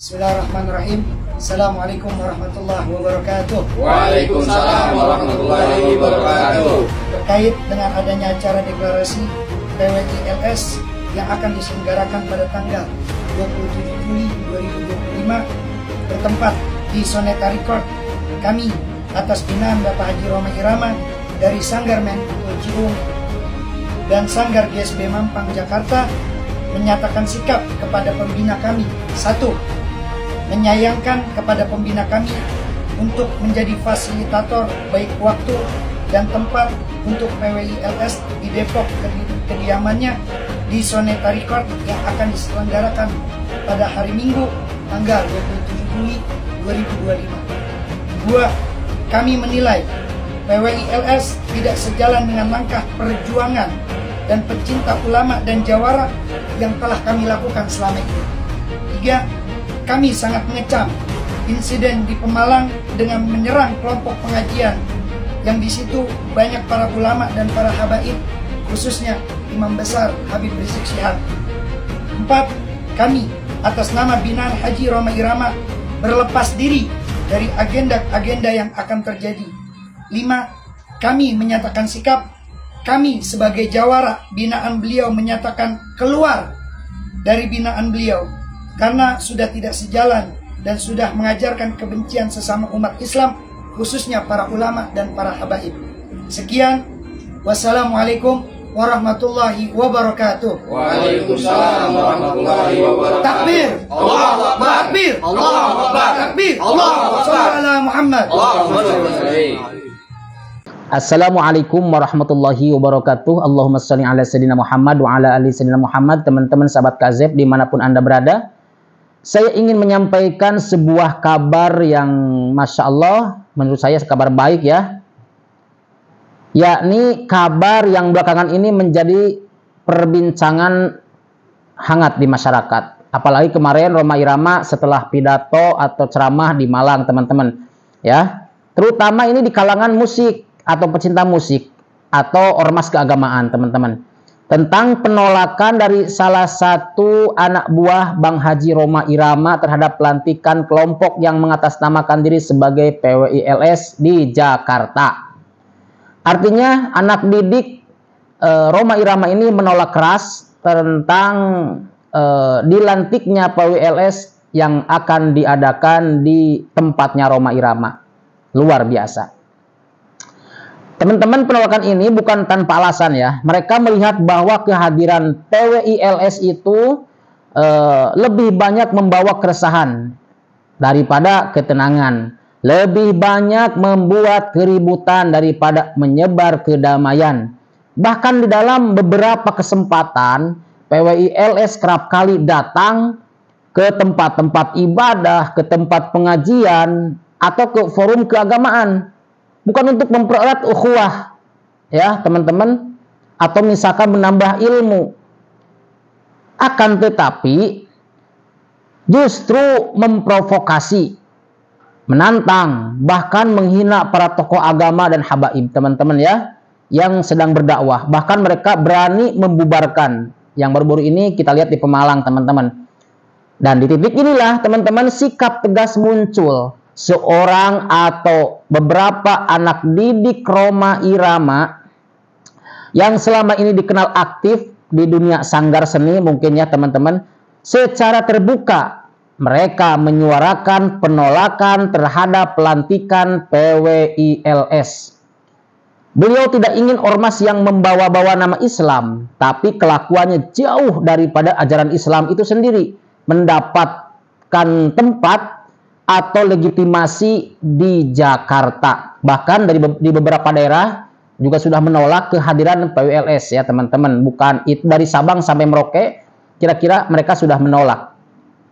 Bismillahirrahmanirrahim. Assalamualaikum warahmatullahi wabarakatuh. Waalaikumsalam warahmatullahi wabarakatuh. Terkait dengan adanya acara deklarasi PWI-LS yang akan diselenggarakan pada tanggal 27 Juli 2025 bertempat di Soneta Record, kami atas binaan Bapak Haji Roma Irama dari Sanggar Menko Ciliwung dan Sanggar GSB Mampang Jakarta menyatakan sikap kepada pembina kami. 1. Menyayangkan kepada pembina kami untuk menjadi fasilitator baik waktu dan tempat untuk PWI-LS di Depok kediamannya di Soneta Record yang akan diselenggarakan pada hari Minggu tanggal 27 Juli 2025. 2. Kami menilai PWI-LS tidak sejalan dengan langkah perjuangan dan pecinta ulama dan jawara yang telah kami lakukan selama ini. 3. Kami sangat mengecam insiden di Pemalang dengan menyerang kelompok pengajian yang di situ banyak para ulama dan para habaib, khususnya Imam Besar Habib Rizik Syihab. 4. Kami atas nama binaan Haji Roma Irama berlepas diri dari agenda-agenda yang akan terjadi. 5. Kami menyatakan sikap kami sebagai jawara binaan beliau menyatakan keluar dari binaan beliau karena sudah tidak sejalan dan sudah mengajarkan kebencian sesama umat Islam, khususnya para ulama dan para habaib. Sekian, wassalamualaikum warahmatullahi wabarakatuh. Waalaikumsalam warahmatullahi wabarakatuh. Takbir, Allahu Akbar. takbir, Allahu Akbar. takbir, Allahu Akbar. Shallallahu ala Muhammad. Allahumma shalli alaihi. Assalamualaikum warahmatullahi wabarakatuh. Allahumma sholli ala sayyidina Muhammad wa ala ali sayyidina Muhammad. Teman-teman sahabat KZEB dimanapun Anda berada, saya ingin menyampaikan sebuah kabar yang Masya Allah menurut saya kabar baik ya, yakni kabar yang belakangan ini menjadi perbincangan hangat di masyarakat. Apalagi kemarin Roma Irama setelah pidato atau ceramah di Malang, teman-teman ya, terutama ini di kalangan musik atau pecinta musik atau ormas keagamaan, teman-teman, tentang penolakan dari salah satu anak buah Bang Haji Roma Irama terhadap pelantikan kelompok yang mengatasnamakan diri sebagai PWI-LS di Jakarta. Artinya anak didik Roma Irama ini menolak keras tentang dilantiknya PWI-LS yang akan diadakan di tempatnya Roma Irama. Luar biasa. Teman-teman, penolakan ini bukan tanpa alasan ya. Mereka melihat bahwa kehadiran PWI-LS itu lebih banyak membawa keresahan daripada ketenangan. Lebih banyak membuat keributan daripada menyebar kedamaian. Bahkan di dalam beberapa kesempatan, PWI-LS kerap kali datang ke tempat-tempat ibadah, ke tempat pengajian, atau ke forum keagamaan. Bukan untuk mempererat ukhuwah ya teman-teman, atau misalkan menambah ilmu, akan tetapi justru memprovokasi, menantang, bahkan menghina para tokoh agama dan habaib, teman-teman ya, yang sedang berdakwah. Bahkan mereka berani membubarkan. Yang baru-baru ini kita lihat di Pemalang, teman-teman. Dan di titik inilah teman-teman sikap tegas muncul seorang atau beberapa anak didik Roma Irama yang selama ini dikenal aktif di dunia sanggar seni mungkin ya teman-teman. Secara terbuka mereka menyuarakan penolakan terhadap pelantikan PWI-LS. Beliau tidak ingin ormas yang membawa-bawa nama Islam, tapi kelakuannya jauh daripada ajaran Islam itu sendiri mendapatkan tempat atau legitimasi di Jakarta. Bahkan di beberapa daerah juga sudah menolak kehadiran PWI-LS ya teman-teman. Bukan itu dari Sabang sampai Merauke, kira-kira mereka sudah menolak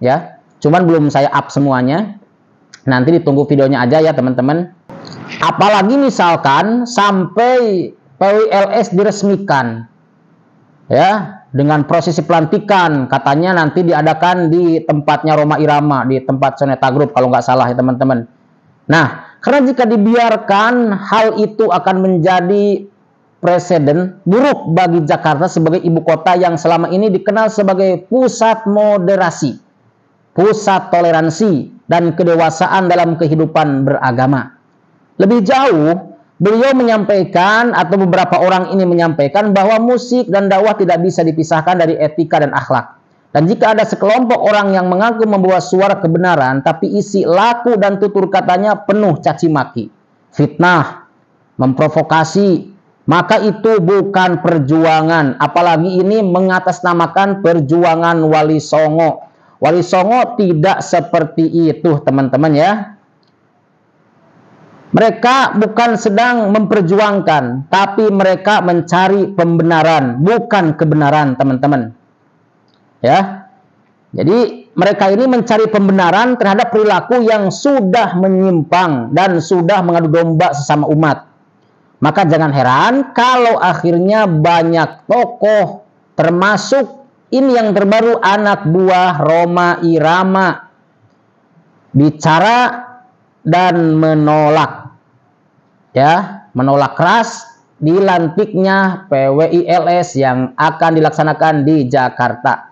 ya. Cuman belum saya up semuanya. Nanti ditunggu videonya aja ya teman-teman. Apalagi misalkan sampai PWI-LS diresmikan ya, dengan prosesi pelantikan katanya nanti diadakan di tempatnya Roma Irama, di tempat Soneta Group kalau nggak salah ya teman-teman. Nah, karena jika dibiarkan hal itu akan menjadi presiden buruk bagi Jakarta sebagai ibu kota yang selama ini dikenal sebagai pusat moderasi. pusat toleransi dan kedewasaan dalam kehidupan beragama. Lebih jauh, beliau menyampaikan atau beberapa orang ini menyampaikan bahwa musik dan dakwah tidak bisa dipisahkan dari etika dan akhlak. Dan jika ada sekelompok orang yang mengaku membawa suara kebenaran, tapi isi laku dan tutur katanya penuh caci maki, fitnah, memprovokasi, maka itu bukan perjuangan. Apalagi ini mengatasnamakan perjuangan Wali Songo. Wali Songo tidak seperti itu, teman-teman ya. Mereka bukan sedang memperjuangkan, tapi mereka mencari pembenaran, bukan kebenaran, teman-teman. Ya, jadi mereka ini mencari pembenaran terhadap perilaku yang sudah menyimpang dan sudah mengadu domba sesama umat. Maka jangan heran kalau akhirnya banyak tokoh, termasuk ini yang terbaru anak buah Rhoma Irama, bicara dan menolak, ya, menolak keras dilantiknya PWI-LS yang akan dilaksanakan di Jakarta.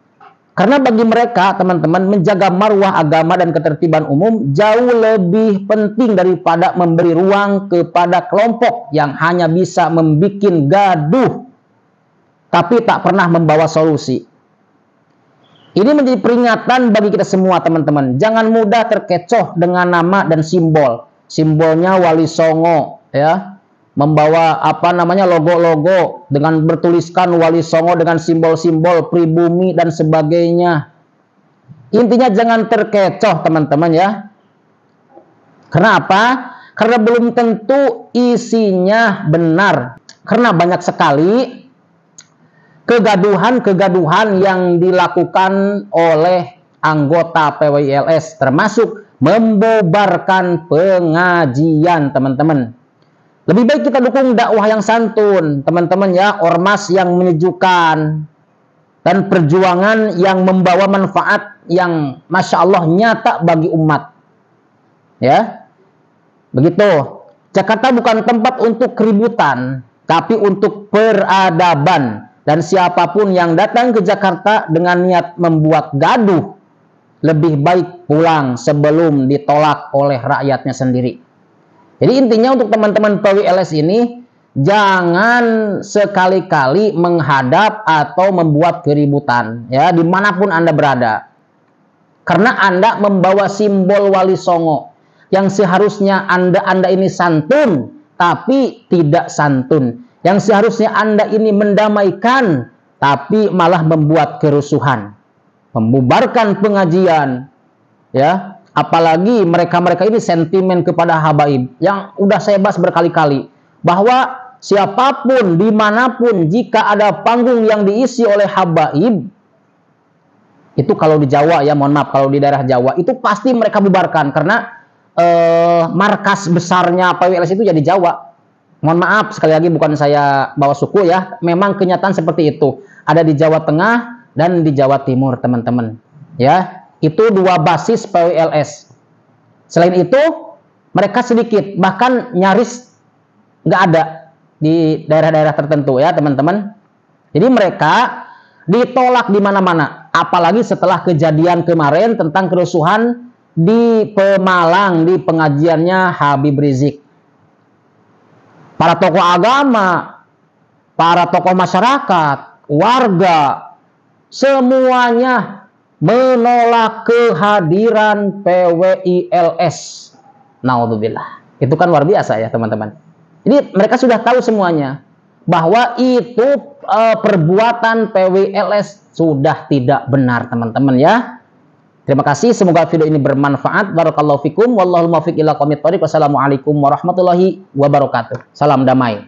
Karena bagi mereka, teman-teman, menjaga marwah agama dan ketertiban umum jauh lebih penting daripada memberi ruang kepada kelompok yang hanya bisa membuat gaduh, tapi tak pernah membawa solusi. Ini menjadi peringatan bagi kita semua, teman-teman. Jangan mudah terkecoh dengan nama dan simbol. Simbolnya Wali Songo, ya. Membawa logo-logo dengan bertuliskan Wali Songo dengan simbol-simbol pribumi dan sebagainya. Intinya jangan terkecoh, teman-teman ya. Kenapa? Karena belum tentu isinya benar. Karena banyak sekali kegaduhan-kegaduhan yang dilakukan oleh anggota PWI-LS, termasuk membubarkan pengajian, teman-teman. Lebih baik kita dukung dakwah yang santun, teman-teman ya, ormas yang menyejukkan, dan perjuangan yang membawa manfaat yang Masya Allah nyata bagi umat. Ya, begitu. Jakarta bukan tempat untuk keributan, tapi untuk peradaban. Dan siapapun yang datang ke Jakarta dengan niat membuat gaduh, lebih baik pulang sebelum ditolak oleh rakyatnya sendiri. Jadi intinya untuk teman-teman PWI-LS ini, jangan sekali-kali menghadap atau membuat keributan, ya, dimanapun Anda berada. Karena Anda membawa simbol Wali Songo, yang seharusnya Anda ini santun, tapi tidak santun. Yang seharusnya Anda ini mendamaikan, tapi malah membuat kerusuhan, membubarkan pengajian, ya. Apalagi mereka-mereka ini sentimen kepada habaib, yang udah saya bahas berkali-kali, bahwa siapapun, dimanapun, jika ada panggung yang diisi oleh habaib, itu kalau di Jawa ya, mohon maaf, kalau di daerah Jawa, itu pasti mereka bubarkan, karena markas besarnya PWI-LS itu jadi Jawa. Mohon maaf, sekali lagi bukan saya bawa suku ya, memang kenyataan seperti itu. Ada di Jawa Tengah dan di Jawa Timur, teman-teman. Ya. Itu dua basis PWI-LS. Selain itu, mereka sedikit, bahkan nyaris nggak ada di daerah-daerah tertentu ya, teman-teman. Jadi mereka ditolak di mana-mana. Apalagi setelah kejadian kemarin tentang kerusuhan di Pemalang, di pengajiannya Habib Rizik. Para tokoh agama, para tokoh masyarakat, warga, semuanya menolak kehadiran PWI-LS. Naudzubillah. Itu kan luar biasa ya, teman-teman. Jadi mereka sudah tahu semuanya bahwa itu perbuatan PWI-LS sudah tidak benar, teman-teman ya. Terima kasih, semoga video ini bermanfaat. Barakallahu fikum, wallahul muwaffiq ila aqwamit thoriq. Wassalamualaikum warahmatullahi wabarakatuh. Salam damai.